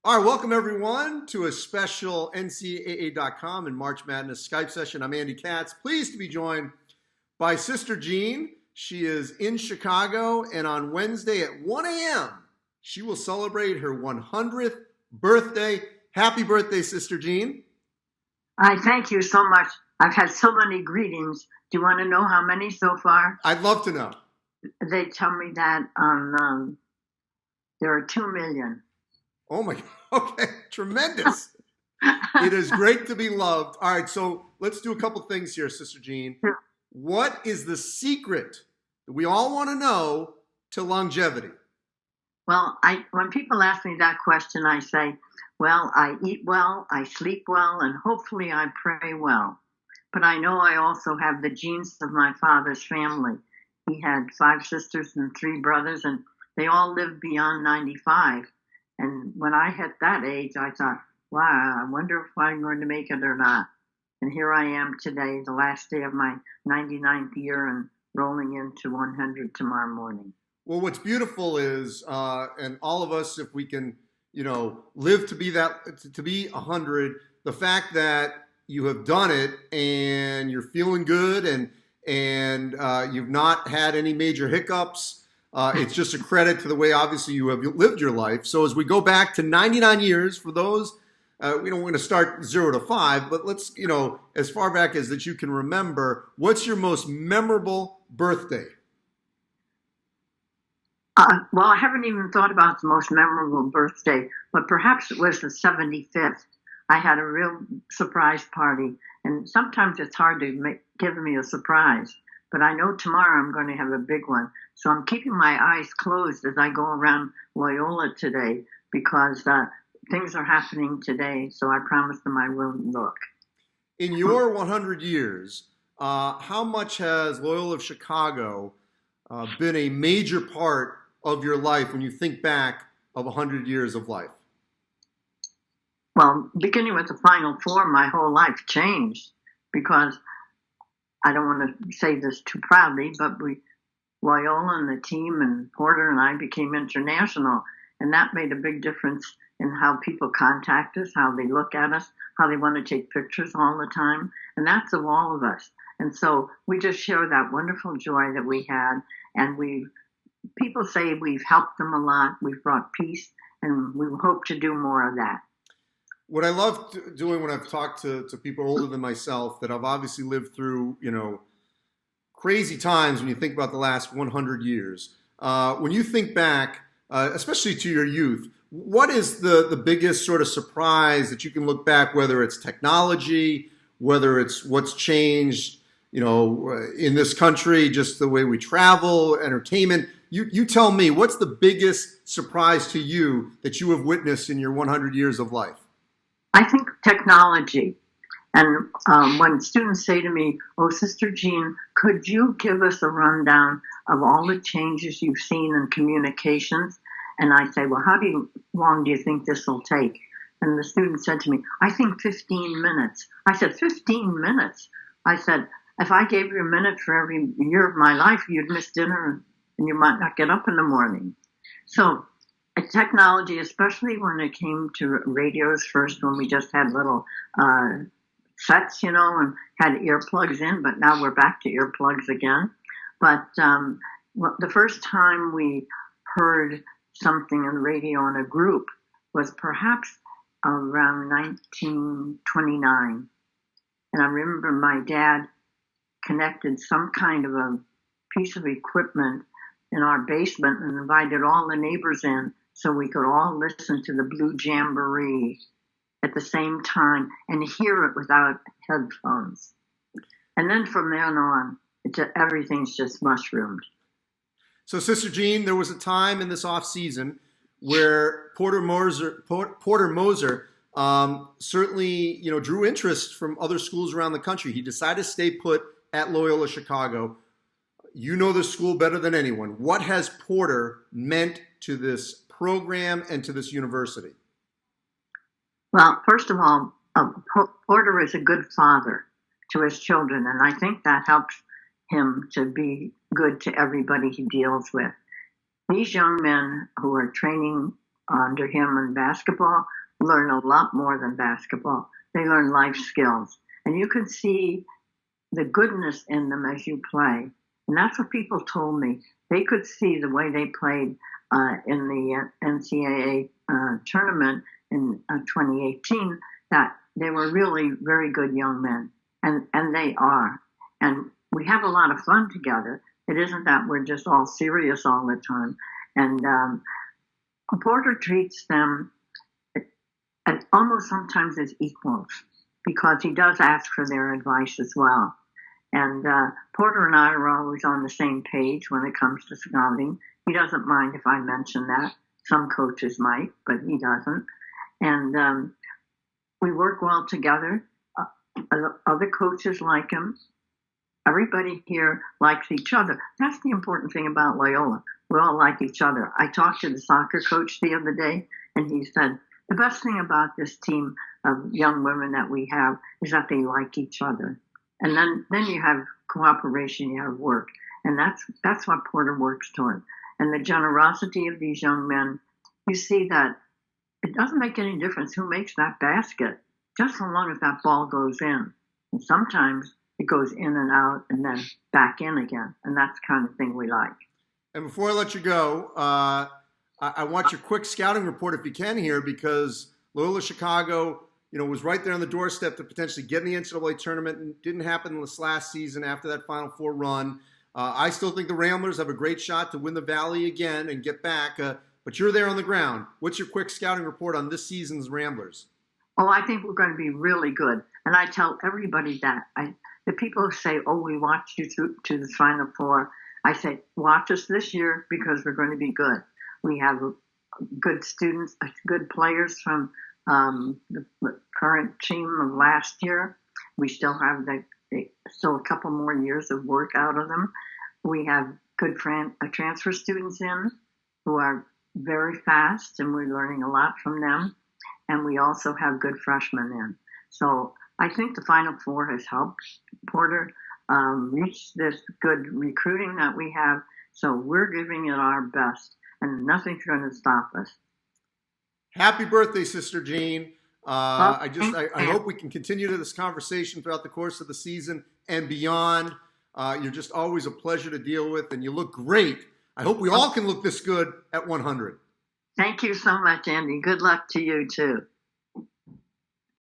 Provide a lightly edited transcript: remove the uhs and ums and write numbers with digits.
All right, welcome everyone to a special NCAA.com and March Madness Skype session. I'm Andy Katz, pleased to be joined by Sister Jean. She is in Chicago, and on Wednesday at 1 a.m., she will celebrate her 100th birthday. Happy birthday, Sister Jean. I thank you so much. I've had so many greetings. Do you want to know how many so far? I'd love to know. They tell me that there are 2 million. Oh my God. Okay, tremendous. It is great to be loved. All right, so let's do a couple things here, Sister Jean. What is the secret that we all want to know to longevity? Well, when people ask me that question, I say, well, I eat well, I sleep well, and hopefully I pray well. But I know I also have the genes of my father's family. He had 5 sisters and 3 brothers, and they all lived beyond 95. And when I hit that age, I thought, wow, I wonder if I'm going to make it or not. And here I am today, the last day of my 99th year and rolling into 100 tomorrow morning. Well, what's beautiful is, and all of us, if we can, live to be 100, the fact that you have done it and you're feeling good and you've not had any major hiccups. It's just a credit to the way, obviously, you have lived your life. So as we go back to 99 years, for those, we're going to start 0 to 5, but let's, as far back as that you can remember, what's your most memorable birthday? Well, I haven't even thought about the most memorable birthday, but perhaps it was the 75th. I had a real surprise party, and sometimes it's hard to give me a surprise. But I know tomorrow I'm going to have a big one. So I'm keeping my eyes closed as I go around Loyola today because things are happening today. So I promise them I will look. In your 100 years, how much has Loyola of Chicago been a major part of your life when you think back of 100 years of life? Well, beginning with the Final Four, my whole life changed because I don't want to say this too proudly, but Loyola and the team and Porter and I became international. And that made a big difference in how people contact us, how they look at us, how they want to take pictures all the time. And that's of all of us. And so we just share that wonderful joy that we had. And people say we've helped them a lot. We've brought peace, and we hope to do more of that. What I love doing when I've talked to people older than myself that have obviously lived through, crazy times when you think about the last 100 years. When you think back, especially to your youth, what is the biggest sort of surprise that you can look back, whether it's technology, whether it's what's changed, in this country, just the way we travel, entertainment. You tell me, what's the biggest surprise to you that you have witnessed in your 100 years of life? I think technology. And when students say to me, oh, Sister Jean, could you give us a rundown of all the changes you've seen in communications? And I say, well, how long do you think this will take? And the student said to me, I think 15 minutes. I said, 15 minutes? I said, if I gave you a minute for every year of my life, you'd miss dinner and you might not get up in the morning. So technology, especially when it came to radios first, when we just had little sets, and had earplugs in, but now we're back to earplugs again. But the first time we heard something on the radio in a group was perhaps around 1929. And I remember my dad connected some kind of a piece of equipment in our basement and invited all the neighbors in so we could all listen to the Blue Jamboree at the same time and hear it without headphones. And then from then on, everything's just mushroomed. So, Sister Jean, there was a time in this off season where Porter Moser certainly, drew interest from other schools around the country. He decided to stay put at Loyola Chicago. You know the school better than anyone. What has Porter meant to this program and to this university? Well, first of all, Porter is a good father to his children, and I think that helps him to be good to everybody he deals with. These young men who are training under him in basketball learn a lot more than basketball. They learn life skills. And you can see the goodness in them as you play. And that's what people told me. They could see the way they played in the NCAA tournament in 2018, that they were really very good young men. And they are. And we have a lot of fun together. It isn't that we're just all serious all the time. And Porter treats them almost sometimes as equals, because he does ask for their advice as well. And Porter and I are always on the same page when it comes to scouting. He doesn't mind if I mention that. Some coaches might, but he doesn't. And we work well together. Other coaches like him. Everybody here likes each other. That's the important thing about Loyola. We all like each other. I talked to the soccer coach the other day, and he said, the best thing about this team of young women that we have is that they like each other. And then you have cooperation, you have work. And that's what Porter works toward. And the generosity of these young men, you see that it doesn't make any difference who makes that basket, just so long as that ball goes in. And sometimes it goes in and out and then back in again. And that's the kind of thing we like. And before I let you go, I want your quick scouting report if you can here, because Loyola Chicago, was right there on the doorstep to potentially get in the NCAA tournament, and didn't happen this last season after that Final Four run. I still think the Ramblers have a great shot to win the Valley again and get back, but you're there on the ground. What's your quick scouting report on this season's Ramblers? Oh, I think we're going to be really good. And I tell everybody that. The people who say, oh, we watched you to the Final Four, I say, watch us this year because we're going to be good. We have good students, good players from the current team of last year. We still have still a couple more years of work out of them. We have good transfer students in who are very fast, and we're learning a lot from them. And we also have good freshmen in. So I think the Final Four has helped Porter reach this good recruiting that we have. So we're giving it our best, and nothing's going to stop us. Happy birthday, Sister Jean. I hope we can continue this conversation throughout the course of the season and beyond. You're just always a pleasure to deal with, and you look great. I hope we all can look this good at 100. Thank you so much, Andy. Good luck to you, too.